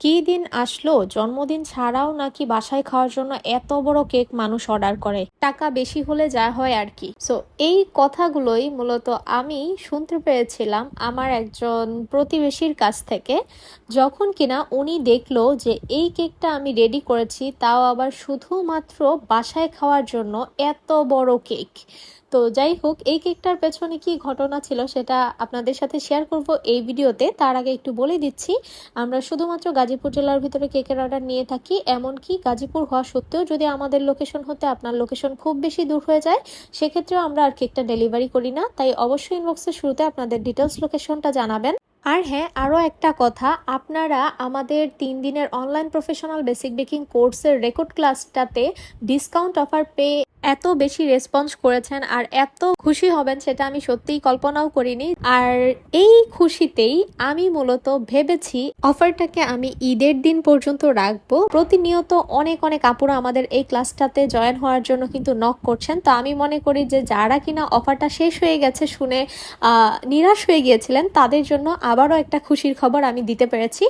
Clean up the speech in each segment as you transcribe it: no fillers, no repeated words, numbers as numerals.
কি দিন আসলো জন্মদিন ছাড়াও নাকি বাসায় খাওয়ার জন্য এত বড় কেক মানুষ অর্ডার করে, টাকা বেশি হলে যা হয় আর কি। সো এই কথাগুলোই মূলত আমি শুনতে পেরেছিলাম আমার একজন প্রতিবেশীর কাছ থেকে, যখন কিনা উনি দেখলো যে এই কেকটা আমি রেডি করেছি, তাও আবার শুধুমাত্র বাসায় খাওয়ার জন্য এত বড় কেক। তো যাই হোক, এই কেকটার পেছনে কি ঘটনা ছিল সেটা আপনাদের সাথে শেয়ার করব এই ভিডিওতে। তার আগে একটু বলে দিচ্ছি, আমরা শুধুমাত্র গাজীপুর জেলার ভিতরে কেকের অর্ডার নিয়ে থাকি। এমনকি গাজীপুর হওয়া সত্ত্বেও যদি আমাদের লোকেশন হতে আপনার লোকেশন খুব বেশি দূর হয়ে যায়, সেক্ষেত্রেও আমরা আর কেকটা ডেলিভারি করি না। তাই অবশ্যই ইনবক্সের শুরুতে আপনাদের ডিটেলস লোকেশনটা জানাবেন। আর হ্যাঁ, আরও একটা কথা, আপনারা আমাদের 3 দিনের অনলাইন প্রফেশনাল বেসিক বেকিং কোর্সের রেকর্ড ক্লাসটাতে ডিসকাউন্ট অফার পেয়ে এত বেশি রেসপন্স করেছেন আর এত খুশি হবেন সেটা আমি সত্যিই কল্পনাও করিনি। আর এই খুশিতেই আমি মূলত ভেবেছি অফারটাকে আমি ঈদের দিন পর্যন্ত রাখবো। প্রতিনিয়ত অনেক অনেক আপুরা আমাদের এই ক্লাসটাতে জয়েন হওয়ার জন্য কিন্তু নক করছেন। তো আমি মনে করি যে যারা কিনা অফারটা শেষ হয়ে গেছে শুনে নিরাশ হয়ে গিয়েছিলেন, তাদের জন্য আবারও একটা খুশির খবর আমি দিতে পেরেছি।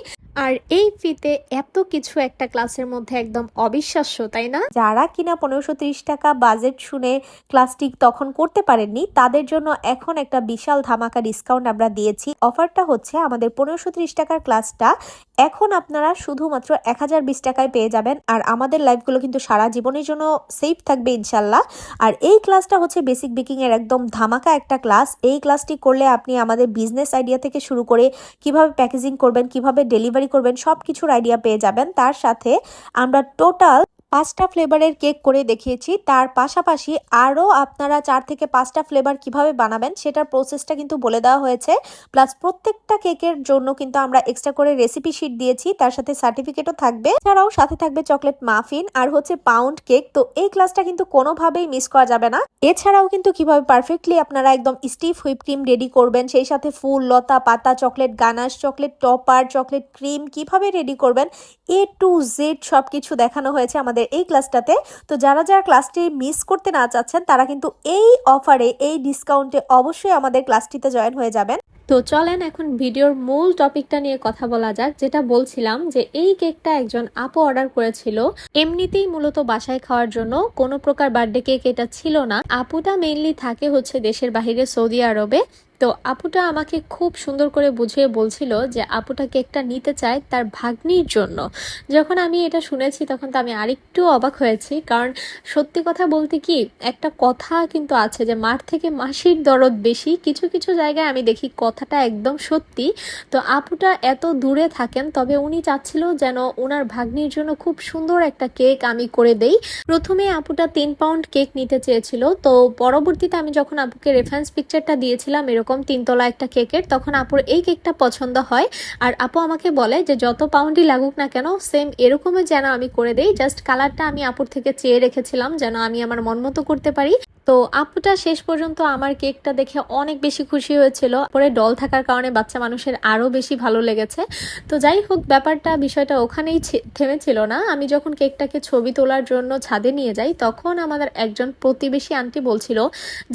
আর এই ফিতে এত কিছু একটা ক্লাসের মধ্যে একদম অবিশ্বাস্য, তাই না? যারা কিনা 1530 টাকা বাজেট শুনে ক্লাসটি তখন করতে পারেননি, তাদের জন্য এখন একটা বিশাল ধামাকা ডিসকাউন্ট আমরা দিয়েছি। অফারটা হচ্ছে আমাদের 1530 টাকার ক্লাসটা এখন আপনারা শুধুমাত্র 1020 টাকায় পেয়ে যাবেন। আর আমাদের লাইভগুলো কিন্তু সারা জীবনের জন্য সেফ থাকবে ইনশাল্লাহ। আর এই ক্লাসটা হচ্ছে বেসিক বেকিং এর একদম ধামাকা একটা ক্লাস। এই ক্লাসটি করলে আপনি আমাদের বিজনেস আইডিয়া থেকে শুরু করে কিভাবে প্যাকেজিং করবেন, কিভাবে ডেলিভারি করবেন, সব কিছুর আইডিয়া পেয়ে যাবেন। তার সাথে আমরা টোটাল 5টা ফ্লেভারের কেক করে দেখিয়েছি। তার পাশাপাশি আরও আপনারা 4 থেকে 5টা ফ্লেভার কিভাবে বানাবেন সেটার প্রসেসটা কিন্তু বলে দেওয়া হয়েছে। প্লাস প্রত্যেকটা কেকের জন্য কিন্তু আমরা এক্সট্রা করে রেসিপি শিট দিয়েছি, তার সাথে সার্টিফিকেটও থাকবে। এছাড়াও সাথে থাকবে চকলেট মাফিন আর হচ্ছে পাউন্ড কেক। তো এই ক্লাসটা কিন্তু কোনোভাবেই মিস করা যাবে না। এছাড়াও কিন্তু কিভাবে পারফেক্টলি আপনারা একদম স্টিফ হুইপ ক্রিম রেডি করবেন, সেই সাথে ফুল, লতা পাতা, chocolate ganache, chocolate topper, chocolate cream কিভাবে রেডি করবেন, A to Z সবকিছু দেখানো হয়েছে আমাদের এই ক্লাসটাতে। তো যারা যারা ক্লাসটি মিস করতে না চাচ্ছেন, তারা কিন্তু এই অফারে, এই ডিসকাউন্টে অবশ্যই আমাদের ক্লাসটিতে জয়েন হয়ে যাবেন। তো চলেন এখন ভিডিওর মূল টপিকটা নিয়ে কথা বলা যাক। যেটা বলছিলাম যে এই কেকটা একজন আপু অর্ডার করেছিল এমনিতেই মূলত বাসায় খাওয়ার জন্য, কোনো প্রকার বার্থডে কেক এটা ছিল না। আপুটা মেইনলি থাকে হচ্ছে দেশের বাহিরে সৌদি আরবে। তো আপুটা আমাকে খুব সুন্দর করে বুঝিয়ে বলছিল যে আপুটা কেকটা নিতে চায় তার ভাগ্নির জন্য। যখন আমি এটা শুনেছি তখন তো আমি আরেকটু অবাক হয়েছি, কারণ সত্যি কথা বলতে কি, একটা কথা কিন্তু আছে যে মার থেকে মাসির দরদ বেশি। কিছু কিছু জায়গায় আমি দেখি কথাটা একদম সত্যি। তো আপুটা এত দূরে থাকেন, তবে উনি চাচ্ছিল যেন ওনার ভাগ্নির জন্য খুব সুন্দর একটা কেক আমি করে দেই। প্রথমে আপুটা 3 পাউন্ড কেক নিতে চেয়েছিল। তো পরবর্তীতে আমি যখন আপুকে রেফারেন্স পিকচারটা দিয়েছিলাম এরকম 3 তলা একটা কেকের, তখন আপুর এই কেকটা পছন্দ হয়। আর আপু আমাকে বলে যে যত পাউন্ডই লাগুক না কেন সেম এরকমই যেন আমি করে দেই। জাস্ট কালারটা আমি আপুর থেকে চেয়ে রেখেছিলাম যেন আমি আমার মন মতো করতে পারি। তো আপুটা শেষ পর্যন্ত আমার কেকটা দেখে অনেক বেশি খুশি হয়েছিল। পরে ডল থাকার কারণে বাচ্চা মানুষের আরও বেশি ভালো লেগেছে। তো যাই হোক, বিষয়টা ওখানেই থেমেছিল না। আমি যখন কেকটাকে ছবি তোলার জন্য ছাদে নিয়ে যাই, তখন আমাদের একজন প্রতিবেশী আন্টি বলছিল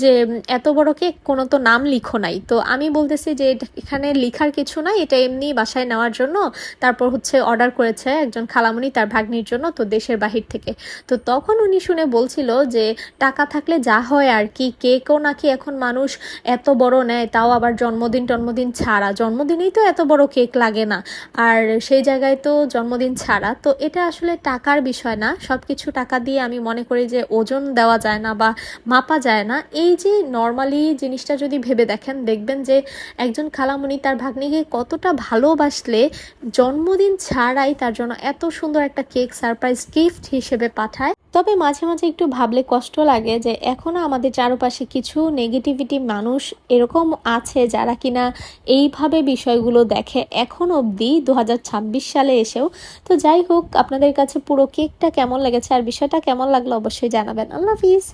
যে এত বড় কেক, কোনো তো নাম লিখো নাই। তো আমি বলতেছি যে এখানে লিখার কিছু নাই, এটা এমনি বাসায় নেওয়ার জন্য। তারপর হচ্ছে অর্ডার করেছে একজন খালামণি তার ভাগ্নির জন্য, তো দেশের বাহির থেকে। তো তখন উনি শুনে বলছিল যে টাকা থাকলে যা হয় আর কি, কেকও নাকি এখন মানুষ এত বড় নেয়, তাও আবার জন্মদিন ছাড়া। জন্মদিনেই তো এত বড় কেক লাগে না, আর সেই জায়গায় তো জন্মদিন ছাড়া। তো এটা আসলে টাকার বিষয় না, সবকিছু টাকা দিয়ে আমি মনে করি যে ওজন দেওয়া যায় না বা মাপা যায় না। এই যে নর্মালি জিনিসটা যদি ভেবে দেখেন, দেখবেন যে একজন খালামণি তার ভাগ্নিকে কতটা ভালোবাসলে জন্মদিন ছাড়াই তার জন্য এত সুন্দর একটা কেক সারপ্রাইজ গিফট হিসেবে পাঠায়। তবে মাঝে মাঝে একটু ভাবলে কষ্ট লাগে যে এখনো আমাদের চারপাশে কিছু নেগেটিভিটি মানুষ এরকম আছে যারা কিনা এইভাবে বিষয়গুলো দেখে এখন অবধি 2026 সালে এসেও। তো যাই হোক, আপনাদের কাছে পুরো কেকটা কেমন লেগেছে আর বিষয়টা কেমন লাগলো অবশ্যই জানাবেন। আল্লাহ হাফিজ।